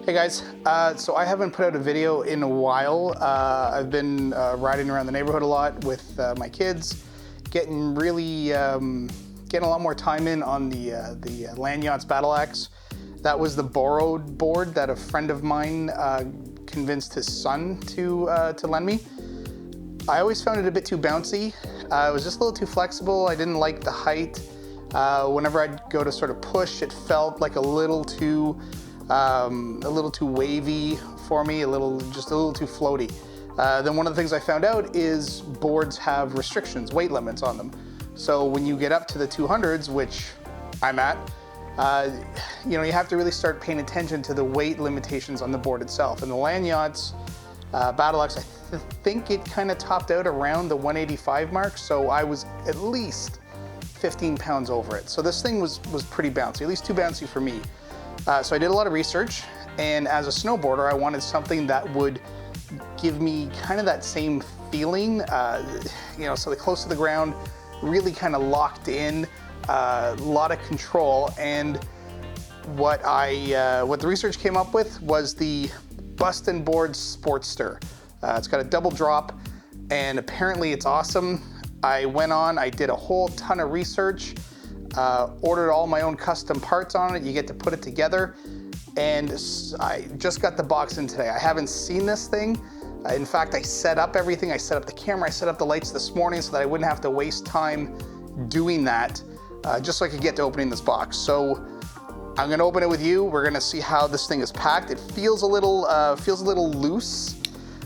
Hey guys, so I haven't put out a video in a while. I've been riding around the neighborhood a lot with my kids, getting a lot more time in on the Lanyards Battle Axe. That was the borrowed board that a friend of mine convinced his son to lend me. I always found it a bit too bouncy. It was just a little too flexible. I didn't like the height. Whenever I'd go to sort of push, it felt like a little too wavy for me, just a little too floaty. Then one of the things I found out is boards have restrictions, weight limits on them. So when you get up to the 200s, which I'm at, you have to really start paying attention to the weight limitations on the board itself. And the Lanyards Battle Axe, I think it kind of topped out around the 185 mark, so I was at least 15 pounds over it. So this thing was pretty bouncy, at least too bouncy for me. So I did a lot of research, and as a snowboarder, I wanted something that would give me kind of that same feeling, so close to the ground, really kind of locked in, a lot of control. And what the research came up with was the Bustin Boards Sportster. It's got a double drop, and apparently it's awesome. I went on, I did a whole ton of research, ordered all my own custom parts on it. You get to put it together, and I just got the box in today. I haven't seen this thing. In fact, I set up everything. I set up the camera, I set up the lights this morning so that I wouldn't have to waste time doing that, just so I could get to opening this box. So I'm gonna open it with you. We're gonna see how this thing is packed. It feels a little loose,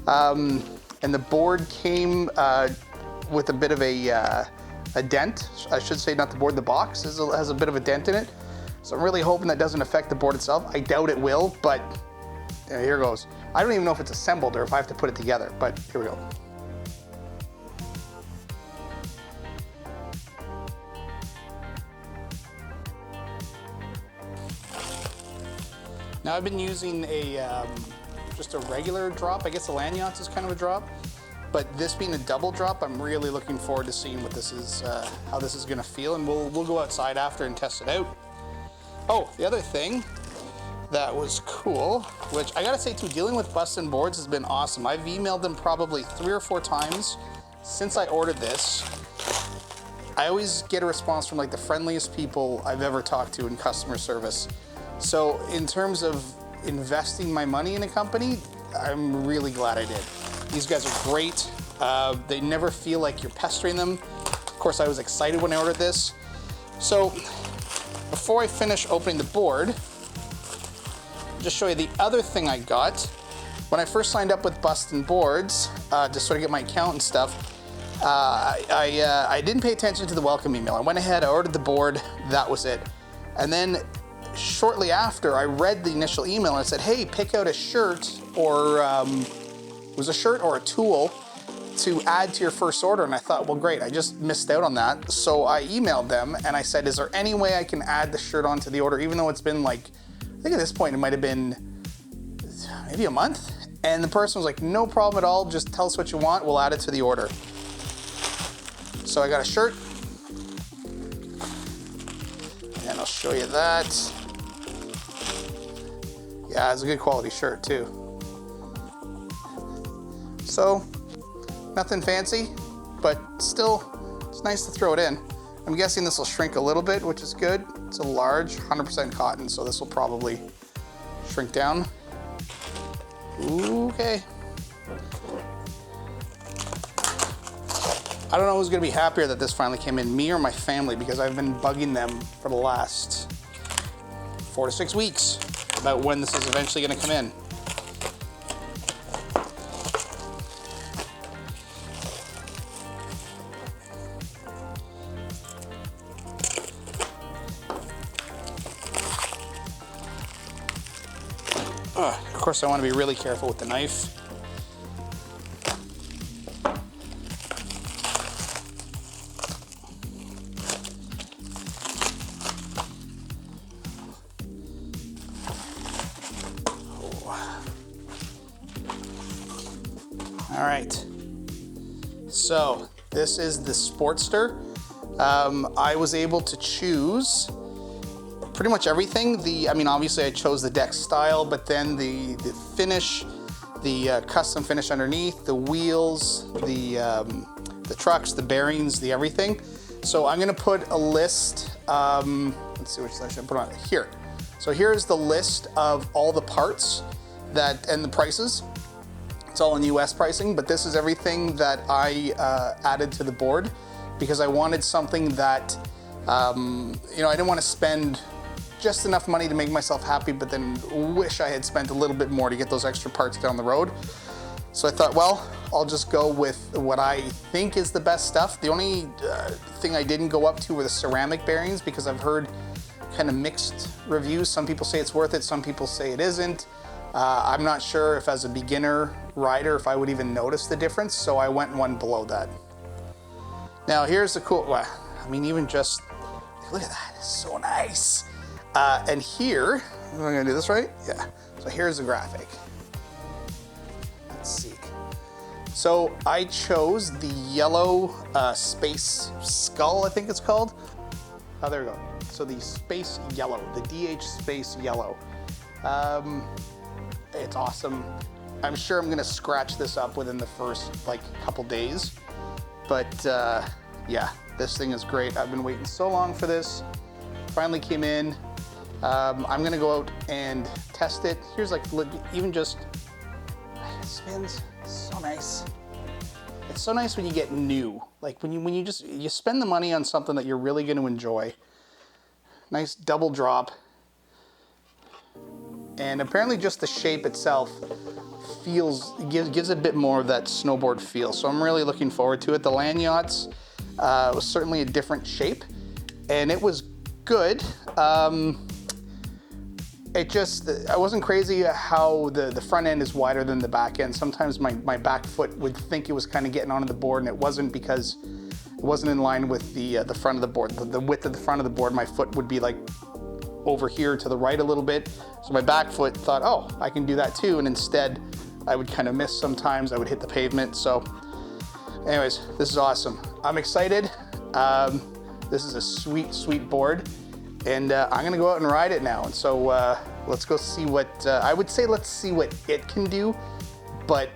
and the board came with a bit of a dent. I should say, not the board, the box has a bit of a dent in it. So I'm really hoping that doesn't affect the board itself. I doubt it will, but here goes. I don't even know if it's assembled or if I have to put it together, but here we go. Now I've been using just a regular drop. I guess the Lanyards is kind of a drop. But this being a double drop, I'm really looking forward to seeing what this is, how this is gonna feel, and we'll go outside after and test it out. Oh, the other thing that was cool, which I gotta say too, dealing with Bustin Boards has been awesome. I've emailed them probably 3 or 4 times since I ordered this. I always get a response from like the friendliest people I've ever talked to in customer service. So in terms of investing my money in a company, I'm really glad I did. These guys are great. They never feel like you're pestering them. Of course, I was excited when I ordered this. So before I finish opening the board, I'll just show you the other thing I got. When I first signed up with Bustin Boards, to sort of get my account and stuff, I didn't pay attention to the welcome email. I went ahead, I ordered the board, that was it. And then shortly after, I read the initial email and it said, hey, pick out a shirt or it was a shirt or a tool to add to your first order. And I thought, well, great, I just missed out on that. So I emailed them and I said, is there any way I can add the shirt onto the order, even though it's been like, I think at this point it might have been maybe a month. And the person was like, no problem at all, just tell us what you want, we'll add it to the order. So I got a shirt, and I'll show you that. Yeah, it's a good quality shirt too. So, nothing fancy, but still, it's nice to throw it in. I'm guessing this will shrink a little bit, which is good. It's a large, 100% cotton, so this will probably shrink down. Okay. I don't know who's gonna be happier that this finally came in, me or my family, because I've been bugging them for the last 4 to 6 weeks about when this is eventually gonna come in. Of course, I want to be really careful with the knife. All right, so this is the Sportster. I was able to choose pretty much everything. I mean, obviously I chose the deck style, but then the finish, the custom finish underneath, the wheels, the trucks, the bearings, the everything. So I'm gonna put a list, let's see which I should put on here. So here's the list of all the parts and the prices. It's all in US pricing, but this is everything that I added to the board because I wanted something that, I didn't want to spend just enough money to make myself happy, but then wish I had spent a little bit more to get those extra parts down the road. So I thought, well, I'll just go with what I think is the best stuff. The only thing I didn't go up to were the ceramic bearings because I've heard kind of mixed reviews. Some people say it's worth it, some people say it isn't. I'm not sure if as a beginner rider, if I would even notice the difference, so I went one below that. Now here's the cool, well, I mean, even just, look at that, it's so nice. And here, am I gonna do this right? Yeah, so here's the graphic. Let's see. So I chose the yellow space skull, I think it's called. Oh, there we go. So the space yellow, the DH space yellow. It's awesome. I'm sure I'm gonna scratch this up within the first couple days. But yeah, this thing is great. I've been waiting so long for this. Finally came in. I'm gonna go out and test it. Here's even just, it spins, so nice. It's so nice when you get new. Like when you spend the money on something that you're really gonna enjoy. Nice double drop. And apparently just the shape itself gives a bit more of that snowboard feel. So I'm really looking forward to it. The Lanyards was certainly a different shape and it was good. I wasn't crazy how the front end is wider than the back end. Sometimes my back foot would think it was kind of getting onto the board and it wasn't because it wasn't in line with the front of the board. The width of the front of the board, my foot would be like over here to the right a little bit. So my back foot thought, oh, I can do that too. And instead I would kind of miss sometimes. I would hit the pavement. So anyways, this is awesome. I'm excited. This is a sweet, sweet board. And I'm gonna go out and ride it now. And so let's go see what, I would say let's see what it can do, but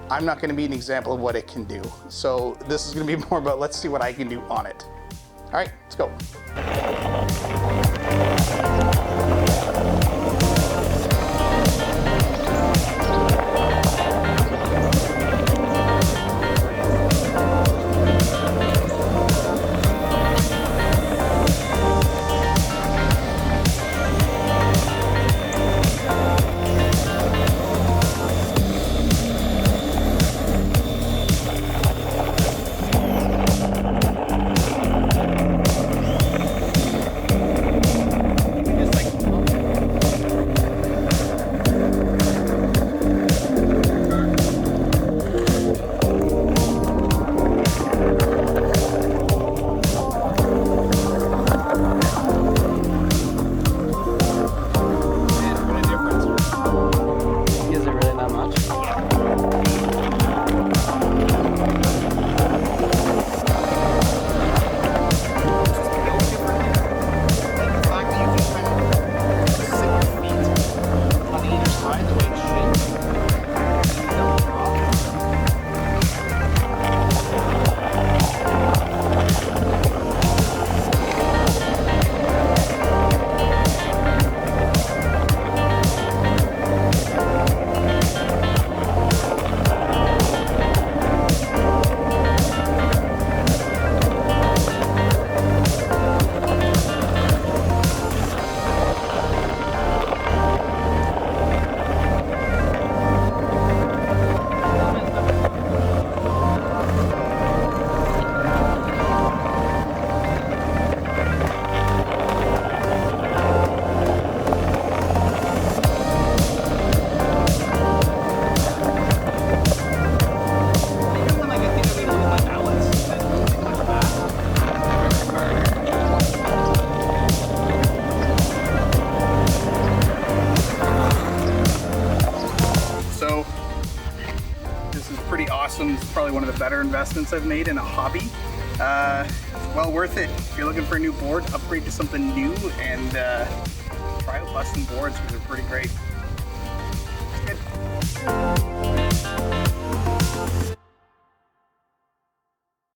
I'm not gonna be an example of what it can do. So this is gonna be more about let's see what I can do on it. All right, let's go. This is pretty awesome. This is probably one of the better investments I've made in a hobby. Of well worth it. If you're looking for a new board, upgrade to something new and try out Bustin Boards because they're pretty great.